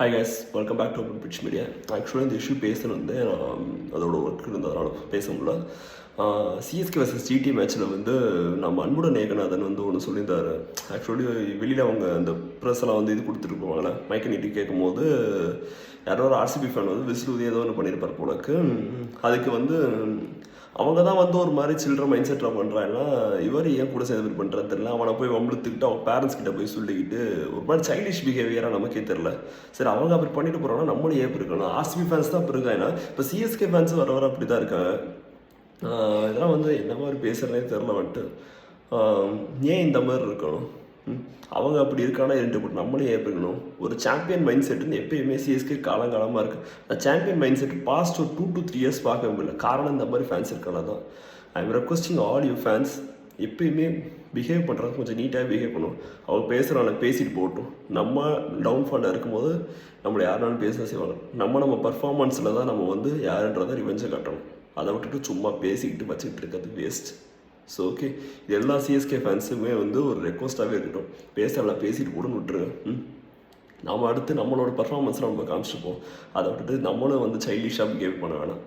Hi guys, welcome back to Open Pitch Media. ஆக்சுவலாக இந்த issue பேசணும் வந்து நான் அதோட ஒர்க் இருந்ததுனால பேச முடியல. சிஎஸ்கே வர்சஸ் ஜிடி மேட்ச்சில் வந்து நம்ம அன்புடன் ஏகநாதன் வந்து ஒன்று சொல்லியிருந்தார். ஆக்சுவலி வெளியில் அவங்க அந்த ப்ரெஸ்ஸெல்லாம் வந்து இது கொடுத்துட்டு போவாங்களே, மைக்க நீட்டி கேட்கும்போது யாரோ ஒரு ஆர்சிபி ஃபேன் வந்து விசில் ஏதோ ஒன்று பண்ணியிருப்பார் போலக்கு. அதுக்கு வந்து அவங்க தான் வந்து ஒரு மாதிரி சில்ட்ர மைண்ட் செட்டில் பண்ணுறாங்கன்னா இவர் ஏன் கூட சேர்ந்து பண்ணுறது தெரில. அவனை போய் வம்பளுத்துக்கிட்டு அவன் பேரண்ட்ஸ் கிட்ட போய் சொல்லிக்கிட்டு ஒரு மாதிரி சைல்டிஷ் பிஹேவியராக நமக்கே தெரில. சரி, அவங்க அப்படி பண்ணிட்டு போகிறாங்கன்னா நம்மளும் ஏன் இருக்கணும்? ஆர்சிபி ஃபேன்ஸ் தான் அப்படி இருக்காங்கன்னா இப்போ சிஎஸ்கே ஃபேன்ஸ் வர அப்படி தான் இருக்காங்க. இதெல்லாம் வந்து என்ன மாதிரி பேசுகிறதே தெரில வந்துட்டு. ஏன் இந்த மாதிரி இருக்கணும்? அவங்க அப்படி இருக்கானா இருந்துட்டு போட்டு நம்மளே ஏற்படுக்கணும். ஒரு சாம்பியன் மைண்ட் செட்டுன்னு எப்பயுமே சிஎஸ்கே காலங்காலமாக இருக்குது. அந்த சாம்பியன் மைண்ட் செட் பாஸ்ட் ஒரு 2 to 3 years பார்க்க முடியல. காரணம் இந்த மாதிரி ஃபேன்ஸ் இருக்கான தான். I am requesting all you fans, எப்பயுமே பிஹேவ் பண்ணுறது கொஞ்சம் நீட்டாக பிஹேவ் பண்ணும். அவங்க பேசுகிறாங்க, பேசிட்டு போகட்டும். நம்ம டவுன்ஃபாலில் இருக்கும்போது நம்மளை யாருனாலும் பேச செய்வாங்க. நம்ம பர்ஃபார்மன்ஸில் தான் நம்ம வந்து யாருன்றதை ரிவெஞ்சை காட்டணும். அதை விட்டுட்டு சும்மா பேசிக்கிட்டு வச்சுக்கிட்டு இருக்கிறது வேஸ்ட். ஸோ ஓகே, இது எல்லா சிஎஸ்கே ஃபேன்ஸுமே வந்து ஒரு ரெக்வஸ்ட்டாகவே இருக்கட்டும். பேசலாம், பேசிட்டு கூட விட்டுருங்க. நம்ம அடுத்து நம்மளோட பர்ஃபார்மன்ஸில் நம்ம காமிச்சிருப்போம். அதை விட்டுட்டு நம்மளும் வந்து சைல்டிஷாக பிஹேவ் பண்ண வேணாம்.